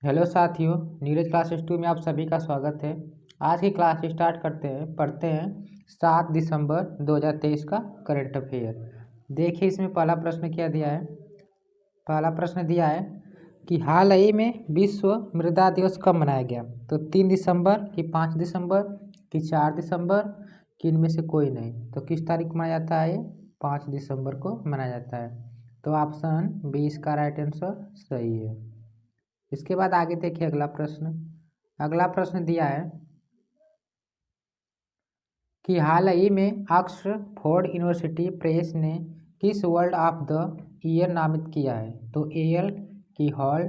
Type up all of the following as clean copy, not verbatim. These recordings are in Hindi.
हेलो साथियों, नीरज क्लासेस 2 में आप सभी का स्वागत है। आज की क्लास स्टार्ट करते हैं। पढ़ते हैं 7 दिसंबर 2023 का करंट अफेयर। देखिए इसमें पहला प्रश्न क्या दिया है। पहला प्रश्न दिया है कि हाल ही में विश्व मृदा दिवस कब मनाया गया। तो 3 दिसंबर कि 5 दिसंबर कि 4 दिसंबर कि इनमें से कोई नहीं। तो किस तारीख को मनाया जाता है ये? 5 दिसंबर को मनाया जाता है। तो ऑप्शन बी इसका राइट आंसर सही है। इसके बाद आगे देखिए अगला प्रश्न। अगला प्रश्न दिया है कि हाल ही में ऑक्सफोर्ड यूनिवर्सिटी प्रेस ने किस वर्ड ऑफ द ईयर नामित किया है। तो एयल की हॉल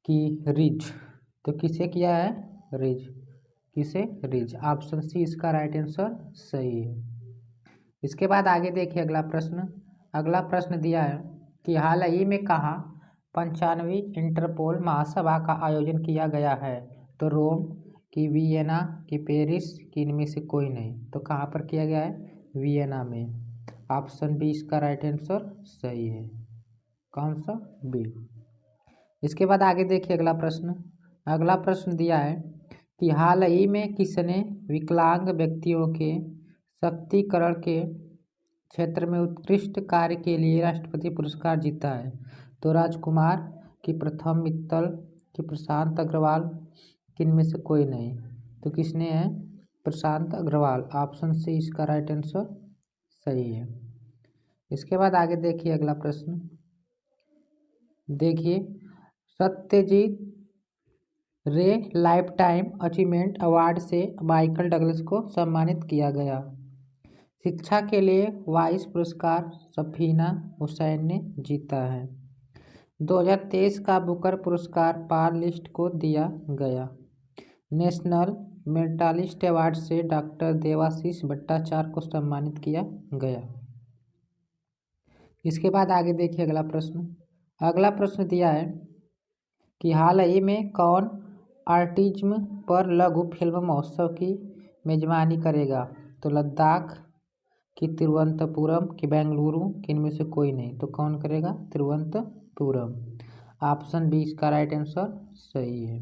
की रिज। तो किसे किया है? रिज। किसे? रिज। ऑप्शन सी इसका राइट आंसर सही है। इसके बाद आगे देखिए अगला प्रश्न। अगला प्रश्न दिया है कि हाल ही में कहाँ 95वीं इंटरपोल महासभा का आयोजन किया गया है। तो रोम कि वियना कि पेरिस कि इनमें से कोई नहीं। तो कहाँ पर किया गया है? वियना में। ऑप्शन बी इसका राइट आंसर सही है। कौन सा? बी। इसके बाद आगे देखिए अगला प्रश्न। अगला प्रश्न दिया है कि हाल ही में किसने विकलांग व्यक्तियों के सशक्तिकरण के क्षेत्र में उत्कृष्ट कार्य के लिए राष्ट्रपति पुरस्कार जीता है। तो राजकुमार कि प्रथम मित्तल कि प्रशांत अग्रवाल किन में से कोई नहीं। तो किसने है? प्रशांत अग्रवाल। ऑप्शन सी इसका राइट आंसर सही है। इसके बाद आगे देखिए अगला प्रश्न। देखिए सत्यजीत रे लाइफ टाइम अचीवमेंट अवार्ड से माइकल डगलस को सम्मानित किया गया। शिक्षा के लिए वाइस पुरस्कार सफीना हुसैन ने जीता है। 2023 का बुकर पुरस्कार पाल लिस्ट को दिया गया। नेशनल मेंटालिस्ट अवार्ड से डॉक्टर देवाशीष भट्टाचार्य को सम्मानित किया गया। इसके बाद आगे देखिए अगला प्रश्न। अगला प्रश्न दिया है कि हाल ही में कौन आर्टिज्म पर लघु फिल्म महोत्सव की मेजबानी करेगा। तो लद्दाख कि तिरुवनंतपुरम कि बेंगलुरु कि इनमें से कोई नहीं। तो कौन करेगा? तिरुवनंतपुरम। ऑप्शन बी इसका राइट आंसर सही है।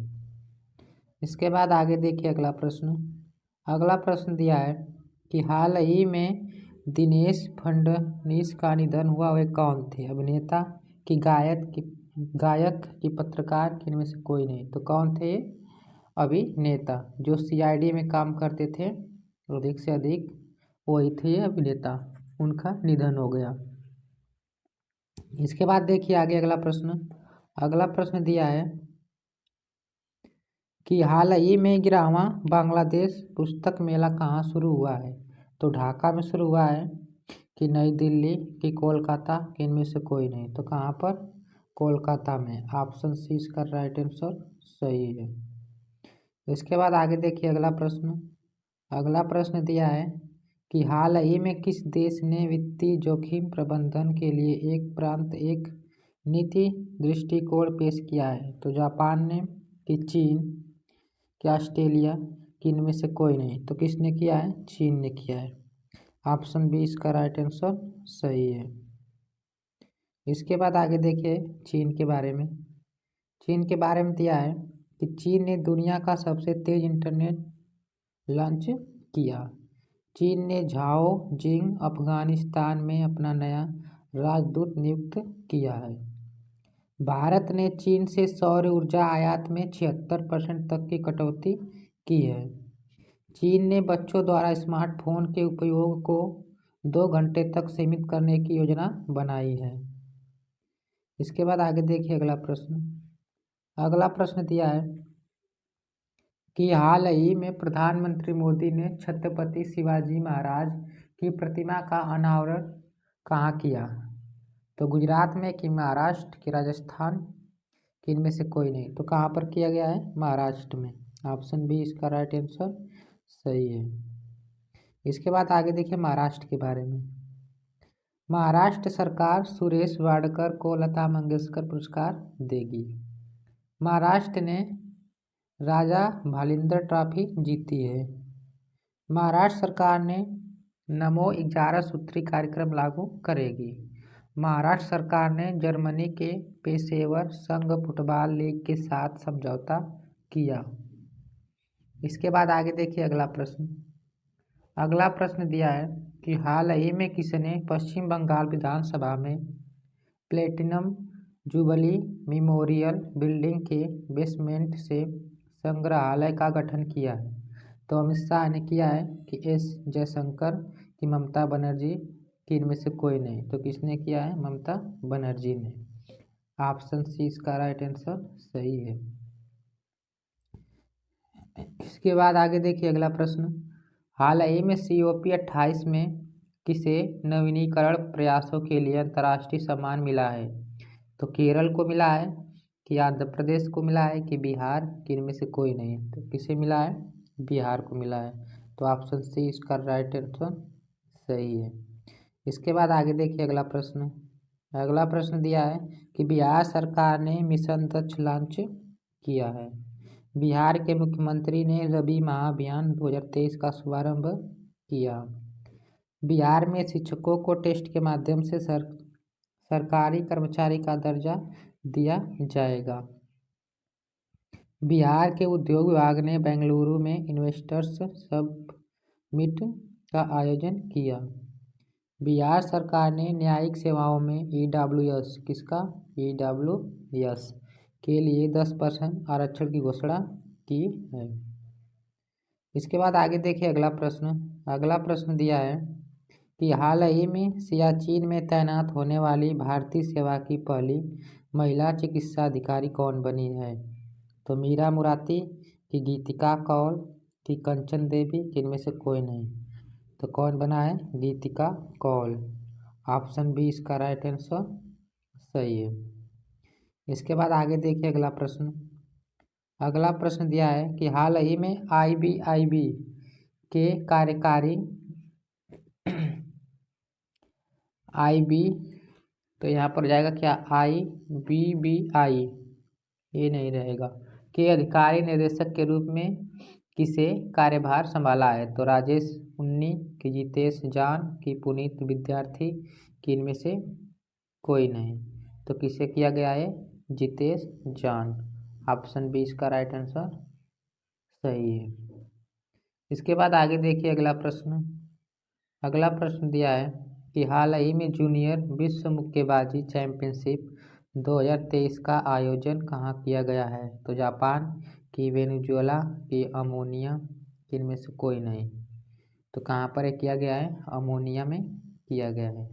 इसके बाद आगे देखिए अगला प्रश्न। अगला प्रश्न दिया है कि हाल ही में दिनेश फडणवीस का निधन हुआ वे कौन थे। अभिनेता कि गायक कि पत्रकार कि इनमें से कोई नहीं। तो कौन थे? अभिनेता। जो सीआईडी में काम करते थे अधिक से अधिक वही थे अभिनेता। उनका निधन हो गया। इसके बाद देखिए आगे अगला प्रश्न। अगला प्रश्न दिया है कि हाल ही में 11वां बांग्लादेश पुस्तक मेला कहाँ शुरू हुआ है। तो ढाका में शुरू हुआ है कि नई दिल्ली कि कोलकाता कि इनमें से कोई नहीं। तो कहाँ पर? कोलकाता में। ऑप्शन सी इसका राइट आंसर सही है। इसके बाद आगे देखिए अगला प्रश्न। अगला प्रश्न दिया है कि हाल ही में किस देश ने वित्तीय जोखिम प्रबंधन के लिए एक प्रांत एक नीति दृष्टिकोण पेश किया है। तो जापान ने कि चीन कि ऑस्ट्रेलिया कि इनमें से कोई नहीं। तो किसने किया है? चीन ने किया है। ऑप्शन बी इसका राइट आंसर सही है। इसके बाद आगे देखिए चीन के बारे में। चीन के बारे में दिया है कि चीन ने दुनिया का सबसे तेज इंटरनेट लॉन्च किया। चीन ने झाओ जिंग अफगानिस्तान में अपना नया राजदूत नियुक्त किया है। भारत ने चीन से सौर ऊर्जा आयात में 76% तक की कटौती की है। चीन ने बच्चों द्वारा स्मार्टफोन के उपयोग को 2 घंटे तक सीमित करने की योजना बनाई है। इसके बाद आगे देखिए अगला प्रश्न। अगला प्रश्न दिया है कि हाल ही में प्रधानमंत्री मोदी ने छत्रपति शिवाजी महाराज की प्रतिमा का अनावरण कहाँ किया। तो गुजरात में कि महाराष्ट्र कि राजस्थान कि इनमें से कोई नहीं। तो कहाँ पर किया गया है? महाराष्ट्र में। ऑप्शन बी इसका राइट आंसर सही है। इसके बाद आगे देखिए महाराष्ट्र के बारे में। महाराष्ट्र सरकार सुरेश वाडकर को लता मंगेशकर पुरस्कार देगी। महाराष्ट्र ने राजा भालिंदर ट्रॉफी जीती है। महाराष्ट्र सरकार ने नमो 11 सूत्री कार्यक्रम लागू करेगी। महाराष्ट्र सरकार ने जर्मनी के पेशेवर संघ फुटबॉल लीग के साथ समझौता किया। इसके बाद आगे देखिए अगला प्रश्न। अगला प्रश्न दिया है कि हाल ही में किसने पश्चिम बंगाल विधानसभा में प्लेटिनम जुबली मेमोरियल बिल्डिंग के बेसमेंट से संग्रहालय का गठन किया है? तो अमित शाह ने किया है कि एस जयशंकर की ममता बनर्जी की इनमें से कोई नहीं। तो किसने किया है? ममता बनर्जी ने। ऑप्शन सी इसका राइट आंसर सही है। इसके बाद आगे देखिए अगला प्रश्न। हाल ही में COP 28 में किसे नवीनीकरण प्रयासों के लिए अंतर्राष्ट्रीय सम्मान मिला है? तो केरल को मिला है कि आंध्र प्रदेश को मिला है कि बिहार कि इनमें से कोई नहीं? तो किसे मिला है? बिहार को मिला है। तो ऑप्शन सी इसका राइट आंसर सही है। इसके बाद आगे देखिए अगला प्रश्न। अगला प्रश्न दिया है कि बिहार सरकार ने मिशन दक्ष लॉन्च किया है। बिहार के मुख्यमंत्री ने रबी महाअभियान 2023 का शुभारंभ किया। बिहार में शिक्षकों को टेस्ट के माध्यम से सरकारी कर्मचारी का दर्जा दिया जाएगा। बिहार के उद्योग विभाग ने बेंगलुरु में इन्वेस्टर्स समिट का आयोजन किया। बिहार सरकार ने न्यायिक सेवाओं में EWS किसका? EWS के लिए 10% आरक्षण की घोषणा की है। इसके बाद आगे देखिए अगला प्रश्न। अगला प्रश्न दिया है कि हाल ही में सियाचिन में तैनात होने वाली भारतीय सेवा की पहली महिला चिकित्सा अधिकारी कौन बनी है? तो मीरा मुराती की गीतिका कौल की कंचन देवी कि इनमें से कोई नहीं? तो कौन बना है? गीतिका कौल। ऑप्शन बी इसका राइट आंसर सही है। इसके बाद आगे देखिए अगला प्रश्न। अगला प्रश्न दिया है कि हाल ही में IBIB के कार्यकारी IB तो यहाँ पर जाएगा क्या? IBBI ये नहीं रहेगा के अधिकारी निर्देशक के रूप में किसे कार्यभार संभाला है? तो राजेश उन्नी की जितेश जान की पुनीत विद्यार्थी कि इनमें से कोई नहीं? तो किसे किया गया है? जितेश जान। ऑप्शन बी इसका राइट आंसर सही है। इसके बाद आगे देखिए अगला प्रश्न। अगला प्रश्न दिया है कि हाल ही में जूनियर विश्व मुक्केबाजी चैंपियनशिप 2023 का आयोजन कहाँ किया गया है? तो जापान की वेनेजुएला की अमोनिया कि इनमें से कोई नहीं? तो कहाँ पर किया गया है? अमोनिया में किया गया है।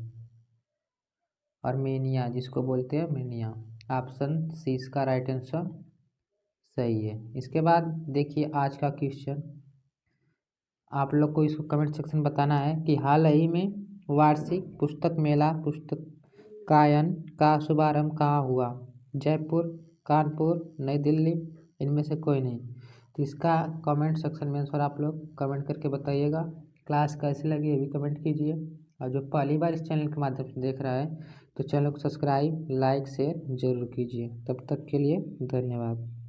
आर्मेनिया जिसको बोलते हैं आर्मेनिया। ऑप्शन सी इसका राइट आंसर सही है। इसके बाद देखिए आज का क्वेश्चन। आप लोग को इसको कमेंट सेक्शन बताना है कि हाल ही में वार्षिक पुस्तक मेला पुस्तकायन का शुभारंभ कहाँ हुआ? जयपुर, कानपुर, नई दिल्ली इनमें से कोई नहीं? तो इसका कमेंट सेक्शन में आंसर आप लोग कमेंट करके बताइएगा। क्लास कैसी लगी ये भी कमेंट कीजिए। और जो पहली बार इस चैनल के माध्यम से देख रहा है तो चैनल को सब्सक्राइब, लाइक, शेयर जरूर कीजिए। तब तक के लिए धन्यवाद।